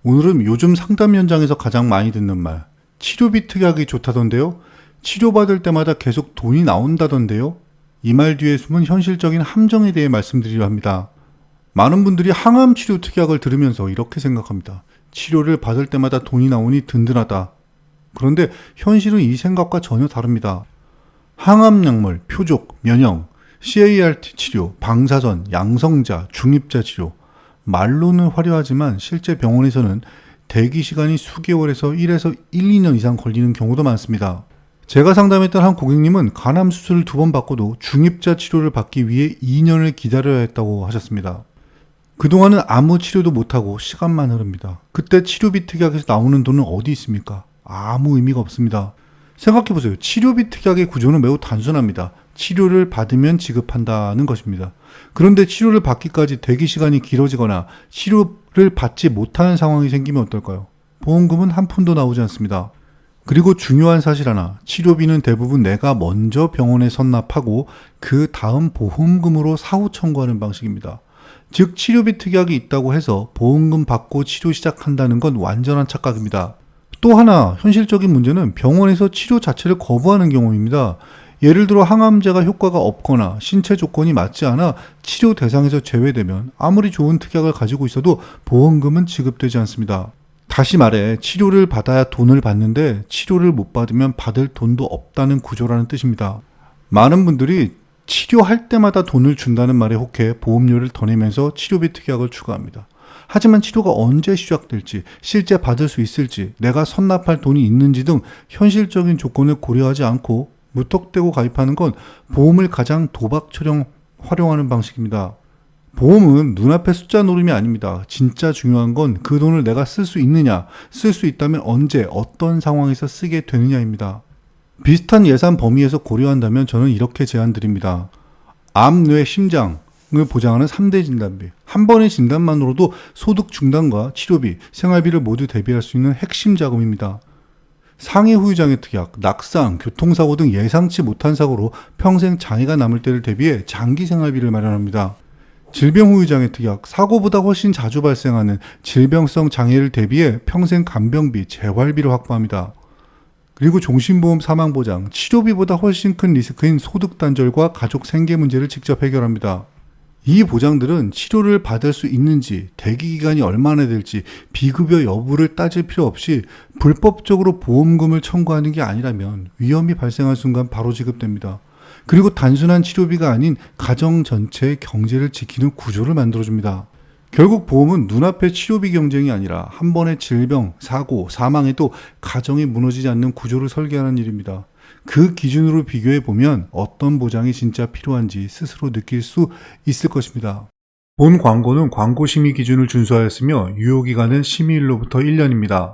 오늘은 요즘 상담 현장에서 가장 많이 듣는 말, 치료비 특약이 좋다던데요? 치료받을 때마다 계속 돈이 나온다던데요? 이 말 뒤에 숨은 현실적인 함정에 대해 말씀드리려 합니다. 많은 분들이 항암 치료 특약을 들으면서 이렇게 생각합니다. 치료를 받을 때마다 돈이 나오니 든든하다. 그런데 현실은 이 생각과 전혀 다릅니다. 항암 약물, 표적, 면역, CART 치료, 방사선, 양성자, 중입자 치료. 말로는 화려하지만 실제 병원에서는 대기 시간이 수개월에서 1에서 1, 2년 이상 걸리는 경우도 많습니다. 제가 상담했던 한 고객님은 간암 수술을 2번 받고도 중입자 치료를 받기 위해 2년을 기다려야 했다고 하셨습니다. 그동안은 아무 치료도 못하고 시간만 흐릅니다. 그때 치료비 특약에서 나오는 돈은 어디 있습니까? 아무 의미가 없습니다. 생각해보세요. 치료비 특약의 구조는 매우 단순합니다. 치료를 받으면 지급한다는 것입니다. 그런데 치료를 받기까지 대기 시간이 길어지거나 치료를 받지 못하는 상황이 생기면 어떨까요? 보험금은 한 푼도 나오지 않습니다. 그리고 중요한 사실 하나, 치료비는 대부분 내가 먼저 병원에 선납하고 그 다음 보험금으로 사후 청구하는 방식입니다. 즉 치료비 특약이 있다고 해서 보험금 받고 치료 시작한다는 건 완전한 착각입니다. 또 하나 현실적인 문제는 병원에서 치료 자체를 거부하는 경우입니다. 예를 들어 항암제가 효과가 없거나 신체 조건이 맞지 않아 치료 대상에서 제외되면 아무리 좋은 특약을 가지고 있어도 보험금은 지급되지 않습니다. 다시 말해 치료를 받아야 돈을 받는데 치료를 못 받으면 받을 돈도 없다는 구조라는 뜻입니다. 많은 분들이 치료할 때마다 돈을 준다는 말에 혹해 보험료를 더 내면서 치료비 특약을 추가합니다. 하지만 치료가 언제 시작될지, 실제 받을 수 있을지, 내가 선납할 돈이 있는지 등 현실적인 조건을 고려하지 않고 무턱대고 가입하는 건 보험을 가장 도박처럼 활용하는 방식입니다. 보험은 눈앞의 숫자 노름이 아닙니다. 진짜 중요한 건 그 돈을 내가 쓸 수 있느냐, 쓸 수 있다면 언제, 어떤 상황에서 쓰게 되느냐입니다. 비슷한 예산 범위에서 고려한다면 저는 이렇게 제안드립니다. 암, 뇌, 심장을 보장하는 3대 진단비. 한 번의 진단만으로도 소득 중단과 치료비, 생활비를 모두 대비할 수 있는 핵심 자금입니다. 상해 후유장애 특약, 낙상, 교통사고 등 예상치 못한 사고로 평생 장애가 남을 때를 대비해 장기 생활비를 마련합니다. 질병 후유장애 특약, 사고보다 훨씬 자주 발생하는 질병성 장애를 대비해 평생 간병비, 재활비를 확보합니다. 그리고 종신보험 사망보장, 치료비보다 훨씬 큰 리스크인 소득 단절과 가족 생계 문제를 직접 해결합니다. 이 보장들은 치료를 받을 수 있는지, 대기기간이 얼마나 될지, 비급여 여부를 따질 필요 없이 불법적으로 보험금을 청구하는 게 아니라면 위험이 발생한 순간 바로 지급됩니다. 그리고 단순한 치료비가 아닌 가정 전체의 경제를 지키는 구조를 만들어줍니다. 결국 보험은 눈앞의 치료비 경쟁이 아니라 한 번의 질병, 사고, 사망에도 가정이 무너지지 않는 구조를 설계하는 일입니다. 그 기준으로 비교해보면 어떤 보장이 진짜 필요한지 스스로 느낄 수 있을 것입니다. 본 광고는 광고 심의 기준을 준수하였으며 유효기간은 심의일로부터 1년입니다.